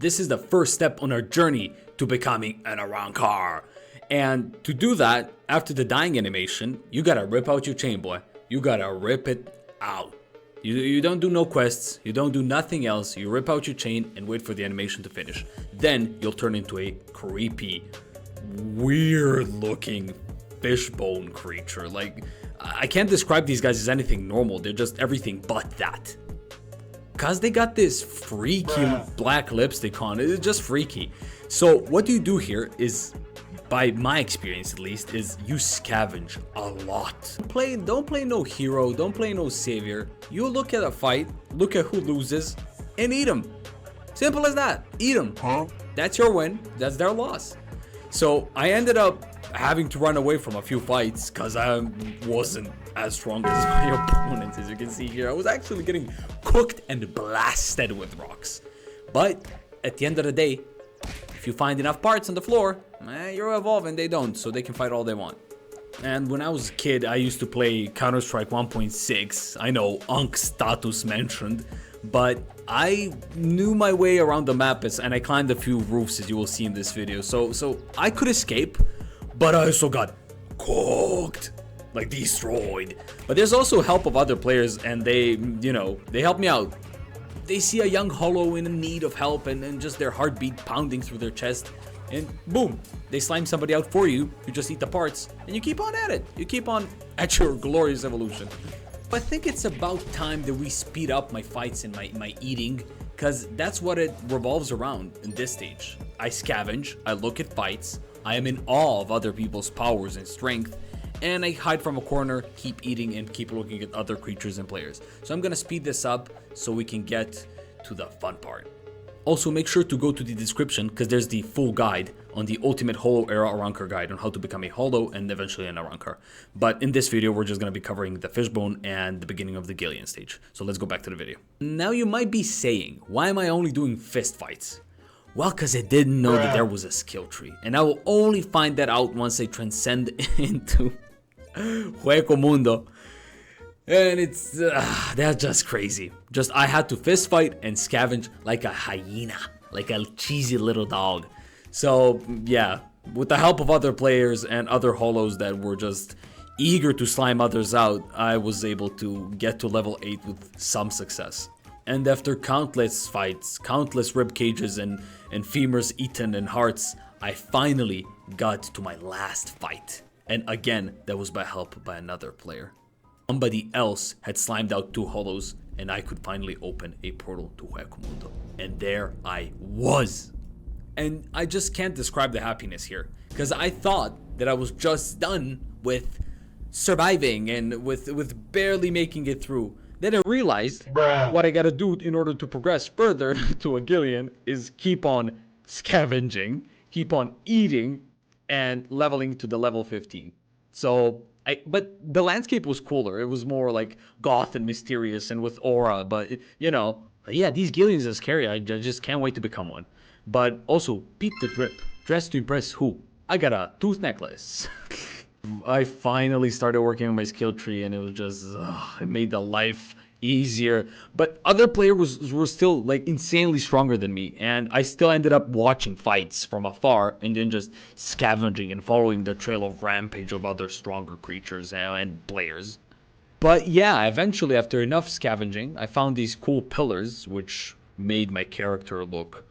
This is the first step on our journey to becoming an Arrancar. And to do that, after the dying animation, you gotta rip out your chain, boy. You gotta rip it out. You don't do no quests, you don't do nothing else. You rip out your chain and wait for the animation to finish. Then you'll turn into a creepy, weird looking fishbone creature. Like, I can't describe these guys as anything normal. They're just everything but that. Cause they got this freaky black lipstick on. It's just freaky. So what you do here is, by my experience at least, is you scavenge a lot. Don't play no hero, don't play no savior. You look at a fight, look at who loses, and eat them. Simple as that. Eat them. That's your win, that's their loss. So I ended up having to run away from a few fights because I wasn't as strong as my opponents. As you can see here, I was actually getting cooked and blasted with rocks. But at the end of the day, if you find enough parts on the floor, you're evolving, they don't, so they can fight all they want. And when I was a kid, I used to play Counter-Strike 1.6. I know, Unk status mentioned, but I knew my way around the map and I climbed a few roofs, as you will see in this video. So I could escape, but I also got cooked, like destroyed. But there's also help of other players, and they help me out. They see a young holo in need of help and just their heartbeat pounding through their chest, and boom, they slime somebody out for you. You just eat the parts and you keep on at it. You keep on at your glorious evolution. I think it's about time that we speed up my fights and my eating, because that's what it revolves around in this stage. I scavenge, I look at fights, I am in awe of other people's powers and strength, and I hide from a corner, keep eating, and keep looking at other creatures and players. So I'm gonna speed this up so we can get to the fun part. Also, make sure to go to the description, because there's the full guide on the Ultimate Holo Era Arrancar guide on how to become a Holo and eventually an Arrancar. But in this video, we're just going to be covering the Fishbone and the beginning of the Gillian stage. So let's go back to the video. Now you might be saying, why am I only doing fist fights? Well, because I didn't know that there was a skill tree. And I will only find that out once I transcend into Juego Mundo. And it's, that's just crazy. Just, I had to fist fight and scavenge like a hyena, like a cheesy little dog. So yeah, with the help of other players and other holos that were just eager to slime others out, I was able to get to level 8 with some success. And after countless fights, countless rib cages and femurs eaten and hearts, I finally got to my last fight. And again, that was by help by another player. Somebody else had slimed out 2 holos, and I could finally open a portal to Juego Mundo. And there I was. And I just can't describe the happiness here, because I thought that I was just done with surviving and with barely making it through. Then I realized what I gotta do in order to progress further to a Gillian is keep on scavenging, keep on eating, and leveling to the level 15. So but the landscape was cooler. It was more like goth and mysterious and with aura, but yeah, these Gillians are scary. I just can't wait to become one. But also, beat the drip. Dress to impress who? I got a tooth necklace. I finally started working on my skill tree, and it was just, it made the life easier. But other players were still like insanely stronger than me, and I still ended up watching fights from afar and then just scavenging and following the trail of rampage of other stronger creatures and players. But yeah, eventually after enough scavenging, I found these cool pillars which made my character look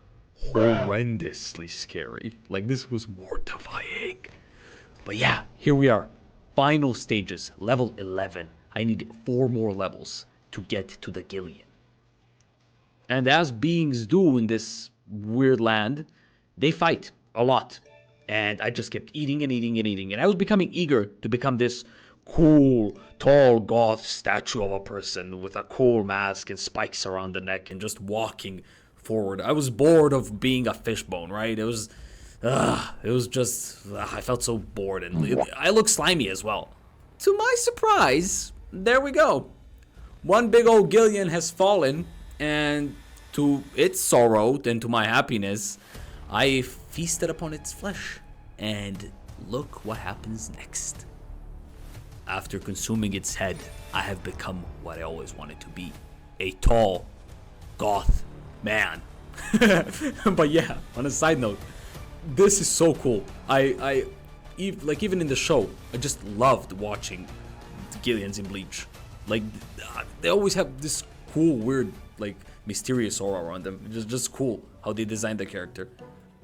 horrendously scary. Like, this was mortifying. But yeah, here we are. Final stages, level 11. I need 4 more levels to get to the Gillian. And as beings do in this weird land, they fight a lot. And I just kept eating and eating and eating. And I was becoming eager to become this cool, tall, goth statue of a person with a cool mask and spikes around the neck and just walking forward. I was bored of being a fishbone, right? It was just, I felt so bored, and I look slimy as well. To my surprise, there we go. One big old Gillian has fallen, and to its sorrow and to my happiness, I feasted upon its flesh. And look what happens next. After consuming its head, I have become what I always wanted to be. A tall, goth man. But yeah, on a side note, this is so cool. Like even in the show, I just loved watching the Gillians in Bleach. Like they always have this cool, weird, like mysterious aura around them. Just cool how they designed the character.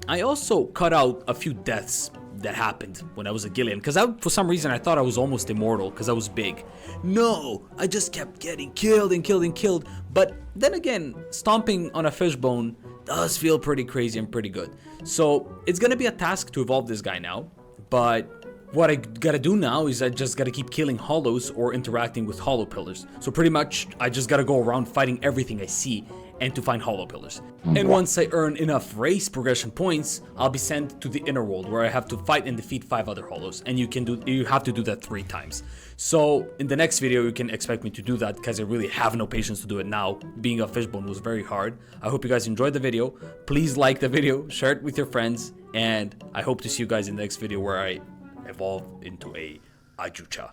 I also cut out a few deaths that happened when I was a Gillian, because for some reason I thought I was almost immortal because I was big. No, I just kept getting killed and killed and killed. But then again, stomping on a fishbone does feel pretty crazy and pretty good. So it's gonna be a task to evolve this guy now, but what I gotta do now is I just gotta keep killing hollows or interacting with hollow pillars. So pretty much I just gotta go around fighting everything I see and to find hollow pillars. And once I earn enough race progression points, I'll be sent to the inner world where I have to fight and defeat 5 other hollows, and you have to do that 3 times. So in the next video you can expect me to do that, because I really have no patience to do it now. Being a fishbone was very hard. I hope you guys enjoyed the video. Please like the video, share it with your friends, and I hope to see you guys in the next video where I evolve into a Adjucha.